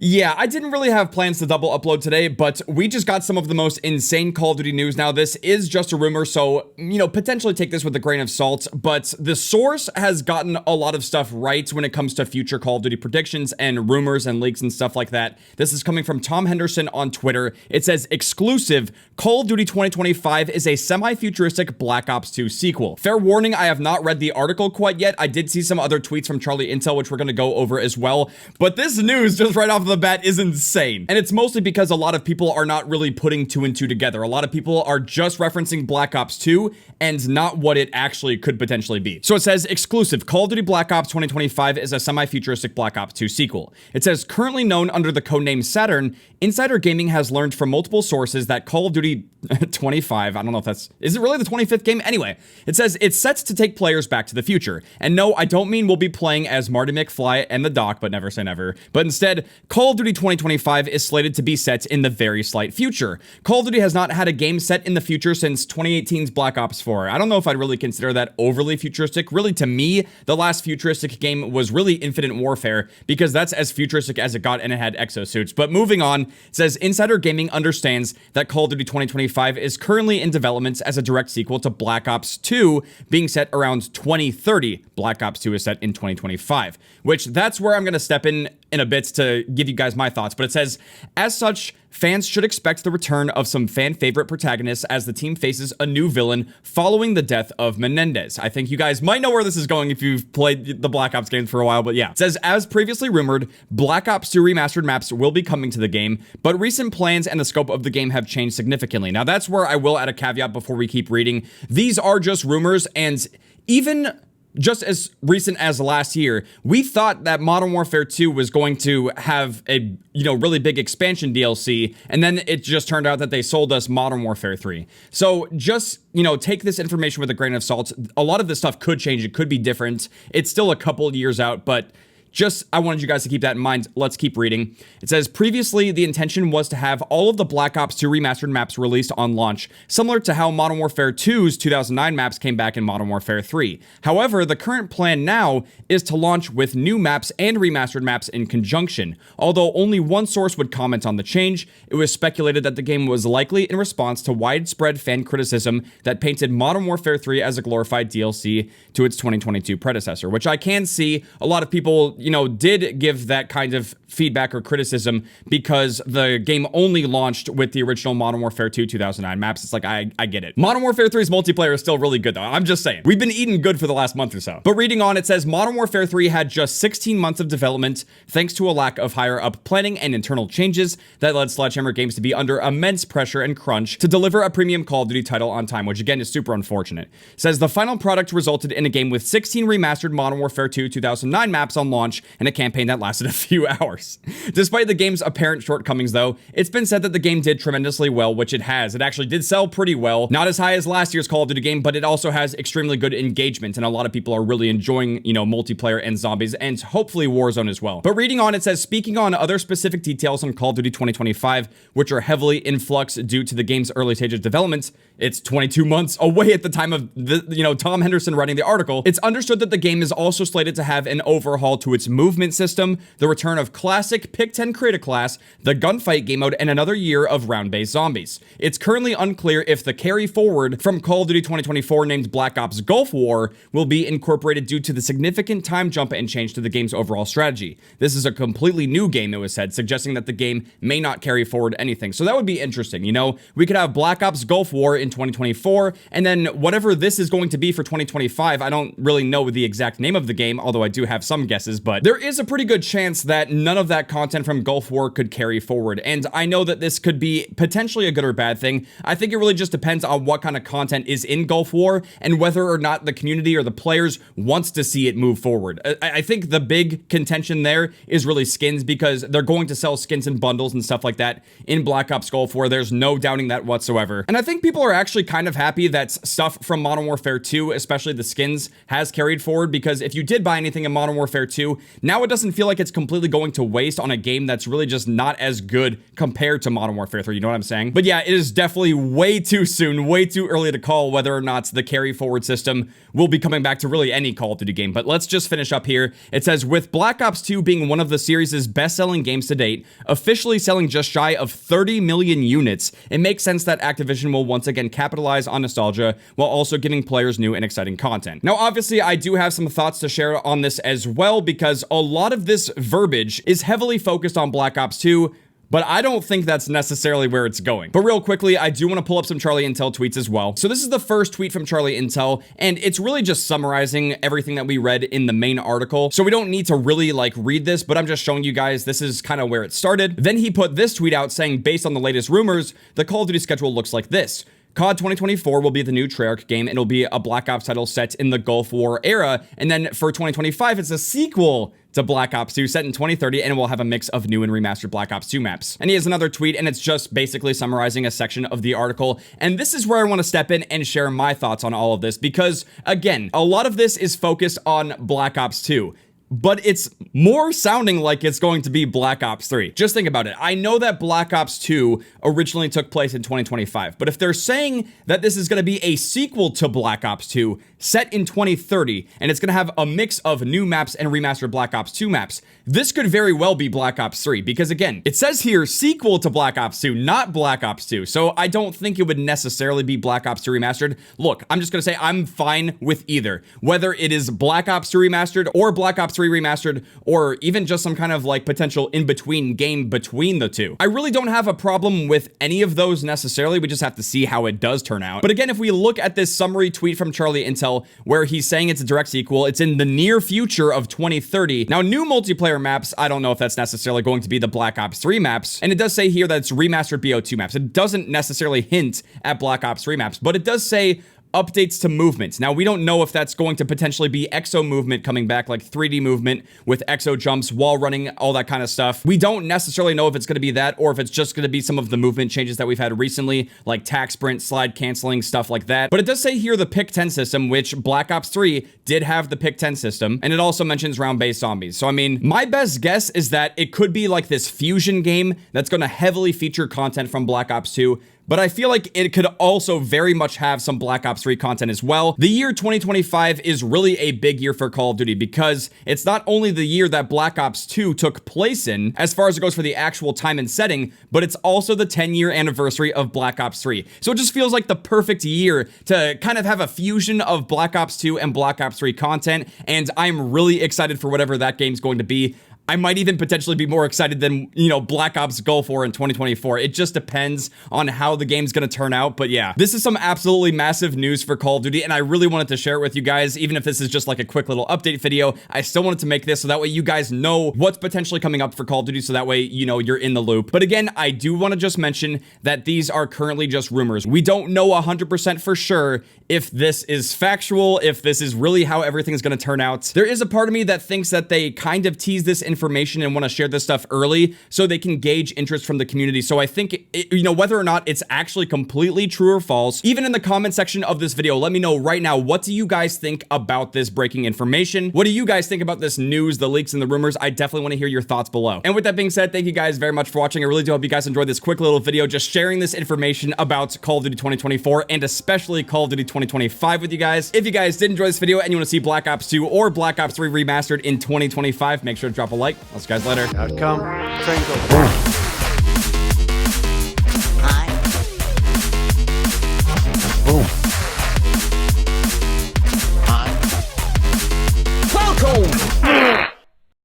Yeah, I didn't really have plans to double upload today, but we just got some of the most insane Call of Duty news. Now, this is just a rumor, so, potentially take this with a grain of salt, but the source has gotten a lot of stuff right when it comes to future Call of Duty predictions and rumors and leaks and stuff like that. This is coming from Tom Henderson on Twitter. It says, exclusive, Call of Duty 2025 is a semi-futuristic Black Ops 2 sequel. Fair warning, I have not read the article quite yet. I did see some other tweets from Charlie Intel, which we're going to go over as well, but this news just right off the bat is insane. And it's mostly because a lot of people are not really putting two and two together. A lot of people are just referencing Black Ops 2 and not what it actually could potentially be. So it says, exclusive, Call of Duty Black Ops 2025 is a semi-futuristic Black Ops 2 sequel. It says, currently known under the codename Saturn, Insider Gaming has learned from multiple sources that Call of Duty 25, I don't know if is it really the 25th game? Anyway, it says it's set to take players back to the future. And no, I don't mean we'll be playing as Marty McFly and the Doc, but never say never. But instead, Call of Duty 2025 is slated to be set in the very slight future. Call of Duty has not had a game set in the future since 2018's Black Ops 4. I don't know if I'd really consider that overly futuristic. Really, to me, the last futuristic game was really Infinite Warfare, because that's as futuristic as it got and it had exosuits. But moving on, it says Insider Gaming understands that Call of Duty 2025 is currently in development as a direct sequel to Black Ops 2, being set around 2030. Black Ops 2 is set in 2025, which that's where I'm going to step in a bit to give you guys my thoughts. But it says, as such, fans should expect the return of some fan favorite protagonists as the team faces a new villain following the death of Menendez. I think you guys might know where this is going if you've played the Black Ops games for a while, but yeah. It says, as previously rumored, Black Ops 2 remastered maps will be coming to the game, but recent plans and the scope of the game have changed significantly. Now that's where I will add a caveat before we keep reading. These are just rumors, and even just as recent as last year, we thought that Modern Warfare 2 was going to have a, really big expansion DLC, and then it just turned out that they sold us Modern Warfare 3. So just, take this information with a grain of salt. A lot of this stuff could change. It could be different. It's still a couple years out, but I wanted you guys to keep that in mind. Let's keep reading. It says, previously, the intention was to have all of the Black Ops 2 remastered maps released on launch, similar to how Modern Warfare 2's 2009 maps came back in Modern Warfare 3. However, the current plan now is to launch with new maps and remastered maps in conjunction. Although only one source would comment on the change, it was speculated that the game was likely in response to widespread fan criticism that painted Modern Warfare 3 as a glorified DLC to its 2022 predecessor, which I can see a lot of people did give that kind of feedback or criticism because the game only launched with the original Modern Warfare 2 2009 maps. It's like, I get it. Modern Warfare 3's multiplayer is still really good though. I'm just saying. We've been eating good for the last month or so. But reading on, it says Modern Warfare 3 had just 16 months of development thanks to a lack of higher up planning and internal changes that led Sledgehammer Games to be under immense pressure and crunch to deliver a premium Call of Duty title on time, which again is super unfortunate. It says the final product resulted in a game with 16 remastered Modern Warfare 2 2009 maps on launch and a campaign that lasted a few hours. Despite the game's apparent shortcomings though, it's been said that the game did tremendously well, which it has. It actually did sell pretty well. Not as high as last year's Call of Duty game, but it also has extremely good engagement, and a lot of people are really enjoying, multiplayer and zombies, and hopefully Warzone as well. But reading on, it says, speaking on other specific details on Call of Duty 2025, which are heavily in flux due to the game's early stage of development, it's 22 months away at the time of Tom Henderson writing the article. It's understood that the game is also slated to have an overhaul to its movement system, the return of classic Pick 10 create a class, the gunfight game mode, and another year of round-based zombies. It's currently unclear if the carry forward from Call of Duty 2024 named Black Ops Gulf War will be incorporated due to the significant time jump and change to the game's overall strategy. This is a completely new game, it was said, suggesting that the game may not carry forward anything. So that would be interesting, We could have Black Ops Gulf War in 2024, and then whatever this is going to be for 2025, I don't really know the exact name of the game, although I do have some guesses, but there is a pretty good chance that none of that content from Gulf War could carry forward. And I know that this could be potentially a good or bad thing. I think it really just depends on what kind of content is in Gulf War and whether or not the community or the players wants to see it move forward. I think the big contention there is really skins, because they're going to sell skins and bundles and stuff like that in Black Ops Gulf War. There's no doubting that whatsoever. And I think people are actually kind of happy that stuff from Modern Warfare 2, especially the skins, has carried forward, because if you did buy anything in Modern Warfare 2, now it doesn't feel like it's completely going to waste on a game that's really just not as good compared to Modern Warfare 3, you know what I'm saying? But yeah, it is definitely way too soon, way too early to call whether or not the carry forward system will be coming back to really any Call of Duty game. But let's just finish up here. It says, with Black Ops 2 being one of the series' best-selling games to date, officially selling just shy of 30 million units, it makes sense that Activision will once again capitalize on nostalgia while also giving players new and exciting content. Now, obviously, I do have some thoughts to share on this as well, because a lot of this verbiage is heavily focused on Black Ops 2, but I don't think that's necessarily where it's going. But real quickly, I do want to pull up some Charlie Intel tweets as well. So this is the first tweet from Charlie Intel, and it's really just summarizing everything that we read in the main article. So we don't need to really like read this, but I'm just showing you guys this is kind of where it started. Then he put this tweet out saying, based on the latest rumors, the Call of Duty schedule looks like this. COD 2024 will be the new Treyarch game, and it'll be a Black Ops title set in the Gulf War era. And then for 2025, it's a sequel to Black Ops 2 set in 2030, and it will have a mix of new and remastered Black Ops 2 maps. And he has another tweet, and it's just basically summarizing a section of the article. And this is where I want to step in and share my thoughts on all of this, because again, a lot of this is focused on Black Ops 2. But it's more sounding like it's going to be Black Ops 3. Just think about it. I know that Black Ops 2 originally took place in 2025, but if they're saying that this is going to be a sequel to Black Ops 2 set in 2030, and it's going to have a mix of new maps and remastered Black Ops 2 maps, this could very well be Black Ops 3, because again, it says here sequel to Black Ops 2, not Black Ops 2, so I don't think it would necessarily be Black Ops 2 Remastered. Look, I'm just going to say I'm fine with either, whether it is Black Ops 2 Remastered or Black Ops 3 Remastered, or even just some kind of like potential in-between game between the two. I really don't have a problem with any of those necessarily. We just have to see how it does turn out. But again, if we look at this summary tweet from Charlie Intel, where he's saying it's a direct sequel, it's in the near future of 2030. Now, new multiplayer maps, I don't know if that's necessarily going to be the Black Ops 3 maps. And it does say here that it's remastered BO2 maps. It doesn't necessarily hint at Black Ops 3 maps, but it does say updates to movement. Now, we don't know if that's going to potentially be exo movement coming back, like 3D movement with exo jumps, wall running, all that kind of stuff. We don't necessarily know if it's going to be that, or if it's just going to be some of the movement changes that we've had recently, like tack sprint, slide canceling, stuff like that. But it does say here the pick 10 system, which Black Ops 3 did have the pick 10 system, and it also mentions round-based zombies. So, I mean, my best guess is that it could be like this fusion game that's going to heavily feature content from Black Ops 2, but I feel like it could also very much have some Black Ops 3 content as well. The year 2025 is really a big year for Call of Duty, because it's not only the year that Black Ops 2 took place in, as far as it goes for the actual time and setting, but it's also the 10-year anniversary of Black Ops 3. So it just feels like the perfect year to kind of have a fusion of Black Ops 2 and Black Ops 3 content, and I'm really excited for whatever that game's going to be. I might even potentially be more excited than, you know, Black Ops Gulf War in 2024. It just depends on how the game's gonna turn out. But yeah, this is some absolutely massive news for Call of Duty, and I really wanted to share it with you guys. Even if this is just like a quick little update video, I still wanted to make this so that way you guys know what's potentially coming up for Call of Duty, so that way, you know, you're in the loop. But again, I do want to just mention that these are currently just rumors. We don't know 100% for sure if this is factual, if this is really how everything's gonna turn out. There is a part of me that thinks that they kind of tease this information and want to share this stuff early so they can gauge interest from the community. So I think, you know, whether or not it's actually completely true or false, even in the comment section of this video, let me know right now, what do you guys think about this breaking information? What do you guys think about this news, the leaks and the rumors? I definitely want to hear your thoughts below. And with that being said, thank you guys very much for watching. I really do hope you guys enjoyed this quick little video, just sharing this information about Call of Duty 2024 and especially Call of Duty 2025 with you guys. If you guys did enjoy this video and you want to see Black Ops 2 or Black Ops 3 Remastered in 2025, make sure to drop a like. I'll see you guys later. Outcome, Triangle.